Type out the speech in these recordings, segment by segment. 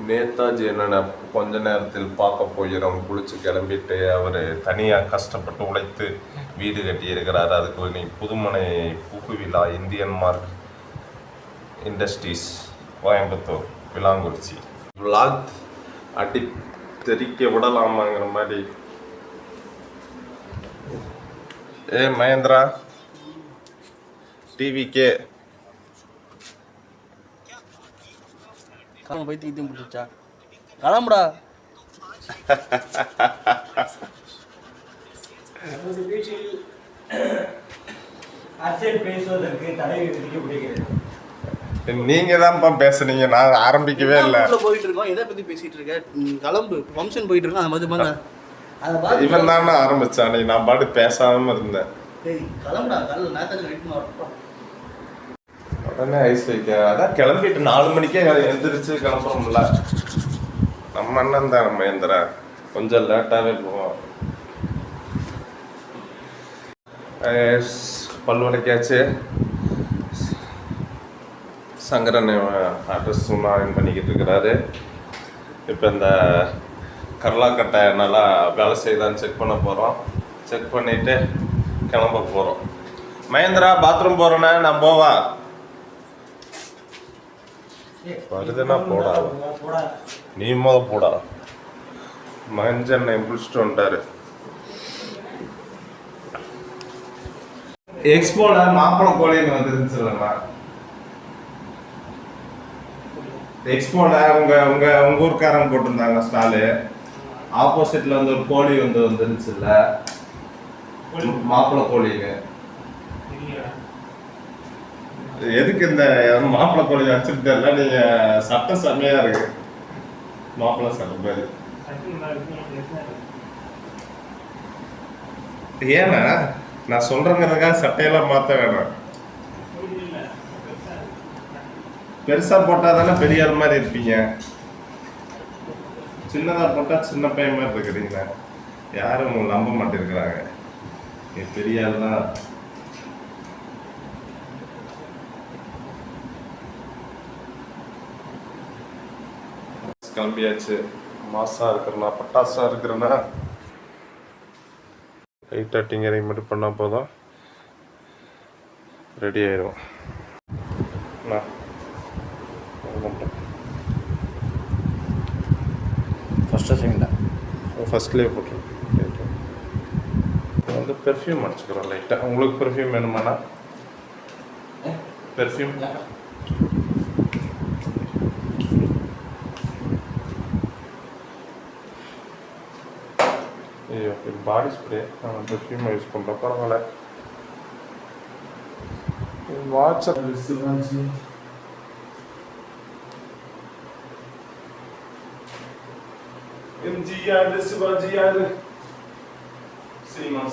நேதாஜி என்னென்ன கொஞ்ச நேரத்தில் பார்க்க போகிறோம். குளிச்சு கிளம்பிட்டு அவர் தனியாக கஷ்டப்பட்டு உழைத்து வீடு கட்டியிருக்கிறார். அதுக்கு இன்னைக்கு புதுமனை புகு விழா. Indian mark industries Coimbatore Vilankurichi. Vlog அடி தெரிக்க விடலாமாங்கிற மாதிரி. மகேந்திரா டிவிக்கே போய் தீத்தி முடிச்சா கிளம்புடா. நீங்க தான்ப்பா பேசுனீங்க, நான் ஆரம்பிக்கவே இல்லை. போயிட்டு இருக்கோம், எதை பத்தி பேசிட்டு இருக்க? கிளம்பு, ஃபங்க்ஷன் போயிட்டு இருக்கோம். அது மாதிரி இவன் தானே ஆரம்பிச்சான். நான் பாட்டு பேசாம இருந்தேன். கிளம்புடா, காலையில் நேரத்துக்கு உடனே ஐஸ் வைக்க அதான் கிளம்பிட்டு 4 மணிக்கே எழுந்திரிச்சு கிளம்புறோம்ல. நம்ம அண்ணன் தான் மகேந்திரா, கொஞ்சம் லேட்டாகவே போவோம். பல்வடைக்காச்சு. சங்கரன் அட்ரஸ் ஆன் பண்ணிக்கிட்டு இருக்கிறாரு. இப்போ இந்த கரலாக்கட்டை நல்லா வேலை செய்தான்னு செக் பண்ண போகிறோம். செக் பண்ணிவிட்டு கிளம்ப போகிறோம். மகேந்திரா பாத்ரூம் போகிறேண்ணே, நான் போவா. வருதுன்னா போடா, நீ போடா. மஞ்சண்ணை முடிச்சுட்டு வந்துட்டாரு. எக்ஸ்போல மாப்பிள கோழின்னு வந்துருந்துச்சுல்லண்ணா. எக்ஸ்போல உங்க உங்க உங்க ஊர்க்காரங்க போட்டிருந்தாங்க ஸ்டாலு. ஆப்போசிட்ல வந்து ஒரு கோழி வந்துருந்துச்சுல்ல, மாப்பிள கோழின்னு. எதுக்கு இந்த மாப்பிள்ளை கோழி வச்சுட்டு நீங்க சட்டம் செம்மையா இருக்கு. மாப்பிள்ளை சட்டம் பேரு ஏன்னா நான் சொல்றேங்கிறதுக்காக சட்டையெல்லாம் மாற்ற வேணாம். பெருசா போட்டா தானே பெரிய ஆள் மாதிரி இருப்பீங்க. சின்னதா போட்டா சின்ன பையன் மாதிரி இருக்கிறீங்க. யாரும் நம்ப மாட்டேங்கிறாங்க. பெரிய ஆள் தான். கிளம்பியாச்சு. மாசா இருக்கிறனா பட்டாசா இருக்கிறனா லைட்டாக டிங்கரிங் மட்டும் பண்ணால் போதும், ரெடி ஆயிடும். ஃபஸ்ட்லேயே போட்டுருக்கோம். வந்து பெர்ஃப்யூம் அடிச்சுக்கிறோம் லைட்டாக. உங்களுக்கு பெர்ஃப்யூம் வேணுமாண்ணா? பெர்ஃப்யூம் ஐயோ, இது பாடி ஸ்ப்ரே. நான் பெர்ஃப்யூம் யூஸ் பண்ணுறேன், பரவாயில்ல. வாட்ஸ்அப் எம்ஜிஆர் சிவாஜியார் சினிமா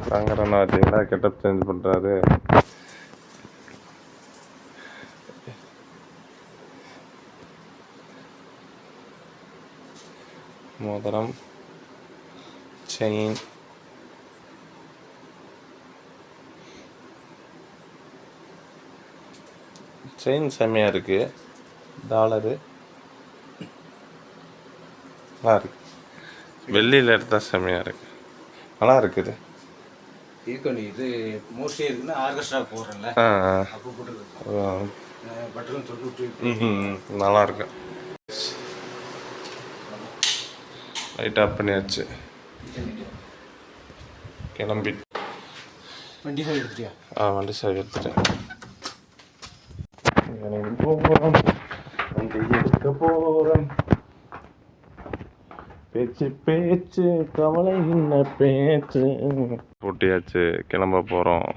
சங்கரன் பார்த்தீங்களா, கெட்டப் சேஞ்ச் பண்ணுறாரு. மோதிரம், செயின், செம்மையாக இருக்குது. டாலரு நல்லா இருக்கு. வெள்ளியில் எடுத்தால் செம்மையாக இருக்கு, நல்லா இருக்குது. இது மோஸ்ட்லி இருக்குன்னா ஆர்கெஸ்ட்ரா போடுறேன்ல, அப்போ போட்டு பட்டரும் தொட்டு நல்லா இருக்கு. லைட் ஆஃப் பண்ணியாச்சு. கிளம்பி வண்டி சாவி எடுத்துட்டியா? வண்டி சாவி எடுத்துட்டேன். போகிறோம், வண்டி எடுக்க போகிறோம். பேச்சு கவலை என்ன பேச்சு. போட்டியாச்சு, கிளம்ப போகிறோம்.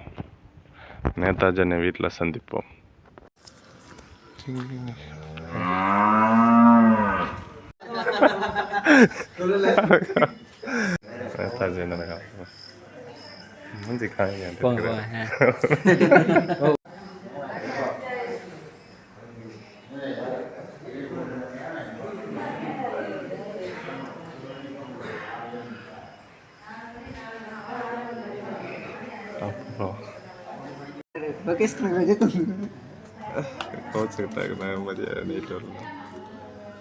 நேதாஜி அண்ணன் வீட்டில் சந்திப்போம். நேதாஜி என்ன மூஞ்சி காய லொகேஷன் ரஜித் கோச்சுக்கிட்டாங்க. நான் மதியம் நைட்டு வரல,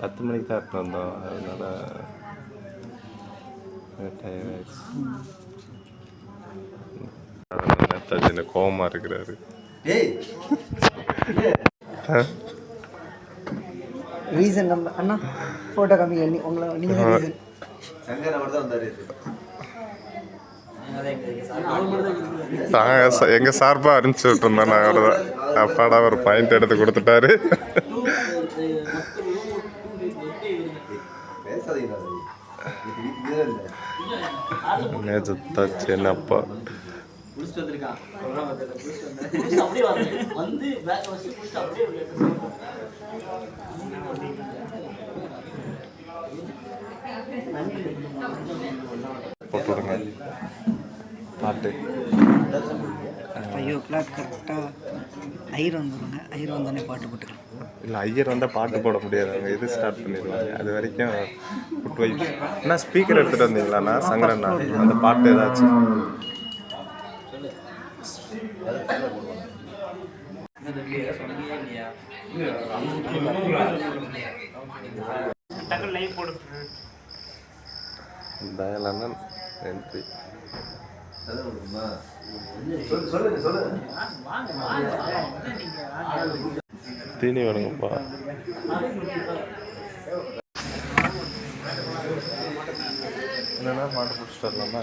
10 மணிக்கு தான் எடுத்து வந்தோம். அதனால டயர்ட் ஆயிடுச்சு. நேதாஜி கோவமா இருக்கிறாரு. ரீசன் நம்ம அண்ணா ஃபோட்டோ காமிங்க உங்களை நீங்கள் ரீசன் சங்கர் அவர் தான் வந்தார். எங்க சார்பா அனுப்பிச்சு விட்டுருந்தோம். நான் தான் அப்பாடா ஒரு பாயிண்ட் எடுத்து கொடுத்துட்டாரு. நேதாஜி என்னப்பா போட்டுவிடுங்க பாட்டு. 5 o'clock கரெக்டாக ஐயர் வந்துடுங்க. ஐயர் வந்தோடனே பாட்டு போட்டுக்கலாம். இல்லை, ஐயர் வந்தால் பாட்டு போட முடியாது. அவங்க இது ஸ்டார்ட் பண்ணிடுவாங்க. அது வரைக்கும் புட் வைப். அண்ணா ஸ்பீக்கர் எடுத்துகிட்டு வந்தீங்களாண்ணா? சங்கரண்ணா அந்த பாட்டு ஏதாச்சும் தயாளண்ணன் என்ட்ரி. தீனி வேணுங்கப்பா. என்னன்னா மாட்டு பிடிச்சிட்டு வரலாமா?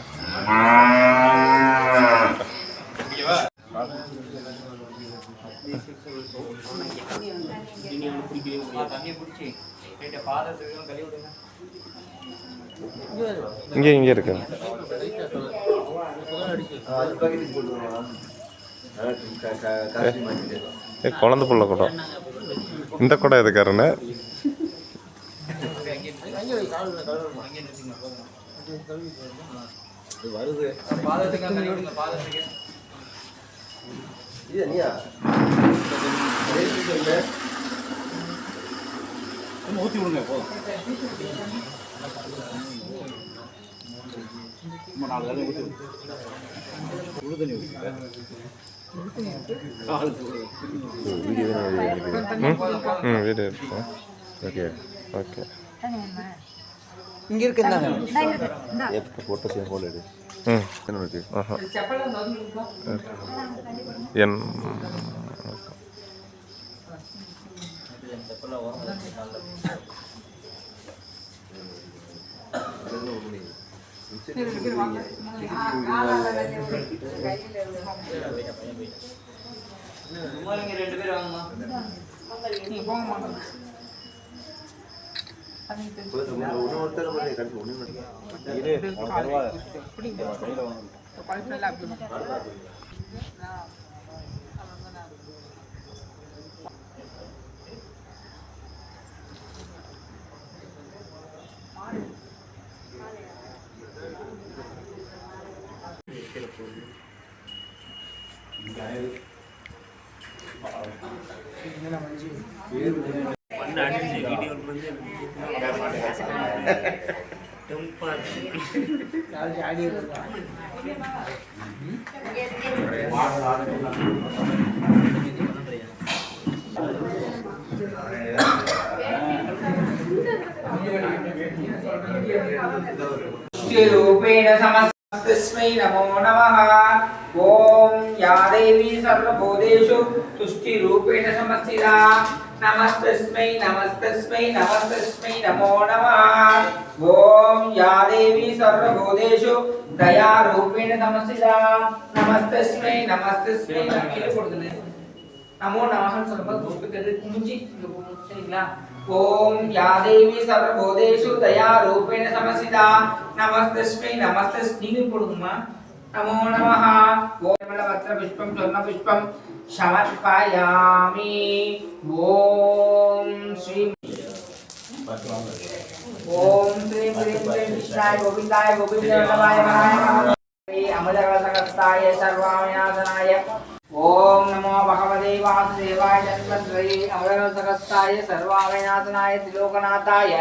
இங்கே இருக்கு. குழந்தை புள்ள குடம். இந்த குடம் எதுக்காருன்னு வருது. ஊற்றி விடுங்க போதும். 4 தண்ணி ஊற்றி சுடு தண்ணி ஊற்றிட்டேன். வீடியோ இருக்கும். Okay okay. இங்கே இருக்குந்தாங்க ஃபோட்டோ சேம் போல எடு. என்ன இருக்கு? என் रूपेण समस्तस्मै नमो नमः। ओम या देवी सर्वभूतेषु तुष्टिरूपेण समस्थिता नमस्तस्मै नमस्तस्मै नमस्तस्मै नमो नमः। ओम या देवी सर्वभूतेषु दयारूपेण समस्थिता नमस्तस्मै नमस्तस्मै नमो नमः। सर्व पुष्पकरे कुंची சரிங்களா? ओम या देवी सर्वभूतेषु दयारूपेण समस्थिता नमस्तस्मै नमस्तस् நீங்க போடுங்கம்மா. नमो नमः। ओम मलपत्र पुष्पं स्वर्ण पुष्पं समर्पयामि। ओम श्री कृष्णाय गोविंदाय गोविंदवल्लभाय नमः। अमृतकलशहस्ताय सर्वामयासनाय ओम नमो भगवते वासुदेवाय जन्मत्रये अमृतकलशहस्ताय सर्वामयासनाय त्रिलोकनाथाय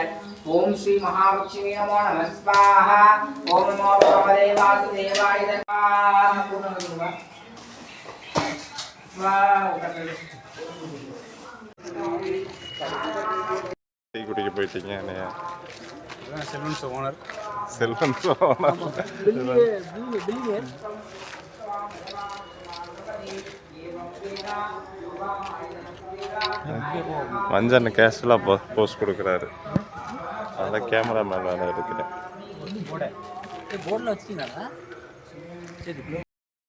ओम श्री महालक्ष्मी नमो नमः स्वाहा। ओम नमो भगवते वासुदेवाय स्वाहा। டீ குடிக்க போயிட்டீங்க என்னையா? செல்வன்ஸ் ஓனர். செல்வன் ஓனர். மஞ்சள் கேஷுவலாக போஸ்ட் கொடுக்குறாரு. அதான் கேமராமேன் வேலை எடுக்கிறேன்.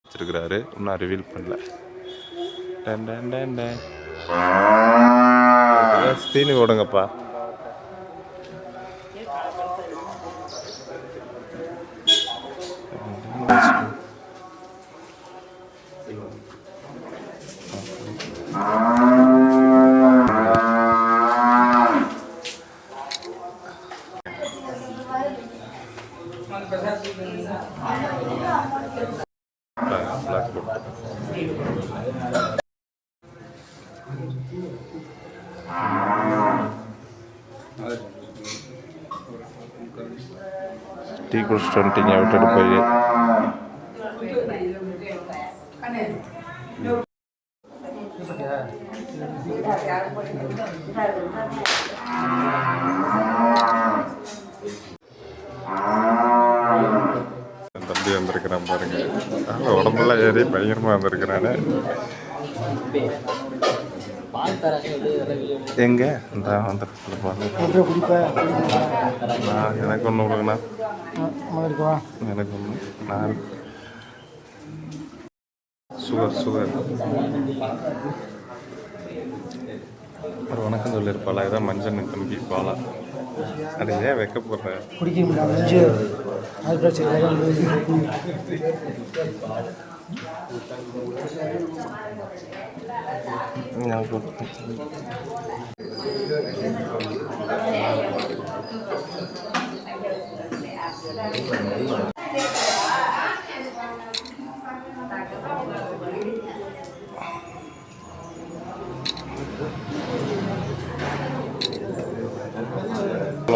வச்சிருக்கிறாரு, இன்னும் ரிவீல் பண்ணல. தீனி ஓடுங்கப்பா. டீ குடிச்சிட்டு வந்துட்டீங்க, விட்டுட்டு போய். தம்பி வந்திருக்கிறான் பாருங்க. உடம்பெல்லாம் ஏறி பயங்கரமா வந்திருக்கிறானே. எங்க இந்த வந்துருக்குது பாருங்க. எனக்கு ஒன்று கொடுங்கண்ணா. எனக்கு ஒன்று. நான் சுகர் ஒரு வணக்கம் சொல்லியிருப்பாளா? இதான் மஞ்சள் தம்பி பாலா. அது ஏன் வைக்க போடுறேன்? குடிக்க முடியாது. அது பிரச்சனை.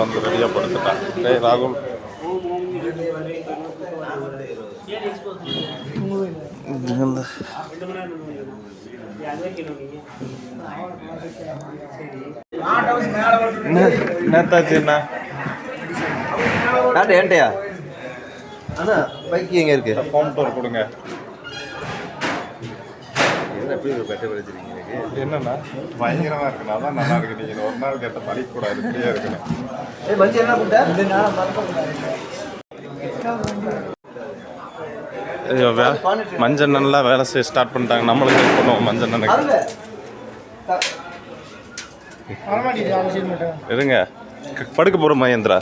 வந்து ரெடியாக படுத்துட்டான். டேய் ராகுல், நேத்தாச்சு என்ன ஏன்ட்டையா அண்ணா பைக் எங்க இருக்கு? ஹோம் டூர் கொடுங்க. என்ன எப்படி ஒரு பெட்டை வச்சிருக்கீங்க? என்னன்னா பயங்கரமா இருக்குண்ணா. அதான் நல்லா இருக்கு. நீங்க ஒரு நாள் கேட்ட படிக்க கூடாது, இப்படியே இருக்கணும். மஞ்சள் என்ன மஞ்சள் நல்லா வேலை செய்ய ஸ்டார்ட் பண்ணிட்டாங்க. நம்மளுக்கு ஹெல்ப் பண்ணுவோம் மஞ்சள் அண்ணனுக்கு. இருங்க, படுக்க போற மகேந்திரா.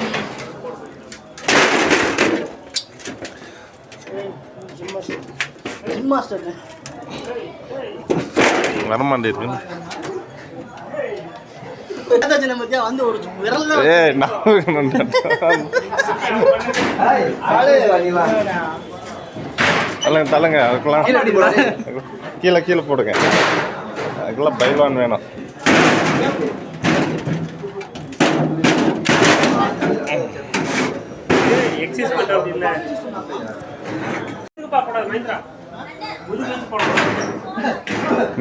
வரமாண்டி இருக்கு. வந்து ஒரு விரல் தலங்க அதுக்கெல்லாம் கீழே கீழே போடுங்க. அதுக்கெல்லாம் பைல்வான் வேணும்.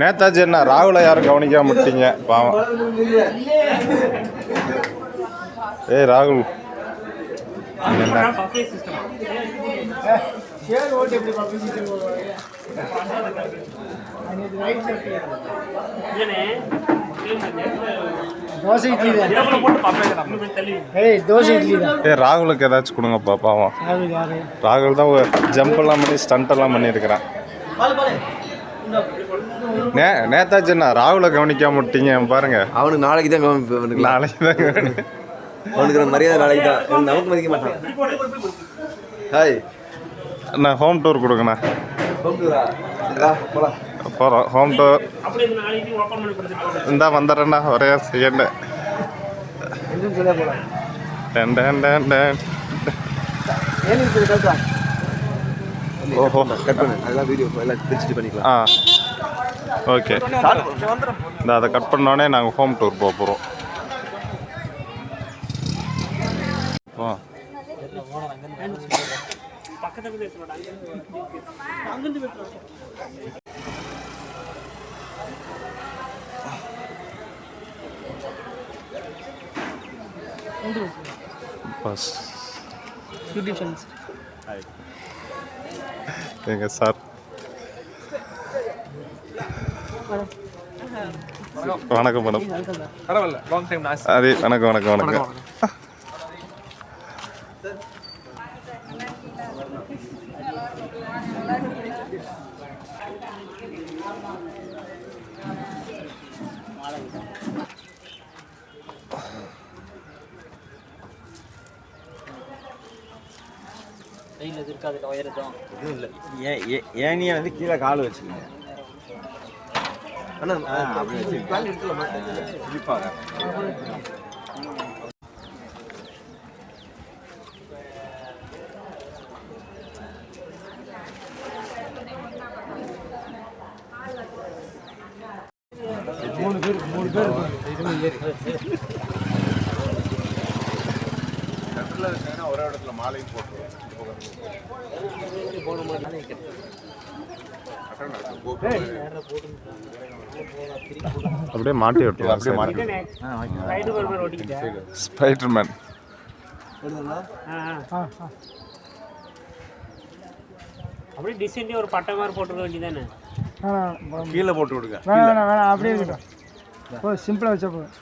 நேதாஜி என்ன ராகுல யாரும் கவனிக்காம விட்டீங்க பாவம். ஏய் ராகுல், தோசை இட்லி தான். ஏய் தோசை இட்லி தான். ஏய் ராகுலுக்கு ஏதாச்சும் கொடுங்கப்பா பாவம். ராகுல் தான் ஜம்ப் எல்லாம் பண்ணி ஸ்டண்ட் எல்லாம் பண்ணியிருக்கிறான். நேதாஜி என்ன ராகுல கவனிக்காம விட்டீங்க பாருங்க. அவனுக்கு நாளைக்கு தான் கவனிப்பு. நாளைக்கு தான் அவனுக்கு மரியாதை நாளைக்கு தான். நமக்கு மதிக்க மாட்டான். ஹாய் அண்ணா, ஹோம் டூர் கொடுங்கண்ணா. போகிறோம் ஹோம் டூர். இந்தா வந்துடுறேண்ணா, ஒரே செகண்ட். ஓஹோ, கட் பண்ணு. அதெல்லாம் வீடியோ எல்லாம் பிரிச்சுட்டு பண்ணிக்கலாம். ஓகே. இந்த அதை கட் பண்ணோடனே நாங்கள் ஹோம் டூர் போக போகிறோம். Bus YouTube channels. எங்க சார் வணக்கம் மேடம். பரவாயில்ல லாங் டைம் நான் அதே வணக்கம் வணக்கம் வணக்கம். எதுவும் இல்லை ஏனியை வந்து கீழே கால் வச்சுக்கோங்க. ஆனால் அப்படி வச்சு குறிப்பாக மூணு பேர் ஒரே இடத்துல மாலையும் போட்டுருவோம். அப்படியே மாட்டி விட்டுருவோம். அப்படியே மாட்டி ஸ்பைடர்மேன். அப்படியே டிசைன்லேயே ஒரு பட்டை மாதிரி போட்டுருக்க வேண்டியதானே? கீழே போட்டு விடுங்க. வேணாம் வேணாம் அப்படியே இருக்கட்டும். ஓ சிம்பிளாக வச்சா போதும்.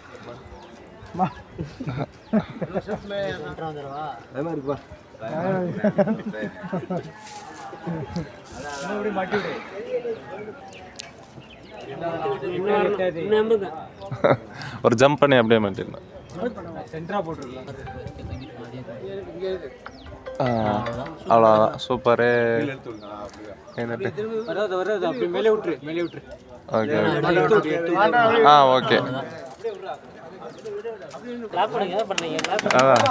அது மாதிரி இருக்குப்பா. ஒரு ஜம்ப் பண்ணி அப்படியே மாட்டிடணும். அவ்வளோதான். சூப்பரு. Okay okay. கிளாப் பண்ணுங்க, எதை பண்ணுறீங்க? அதான்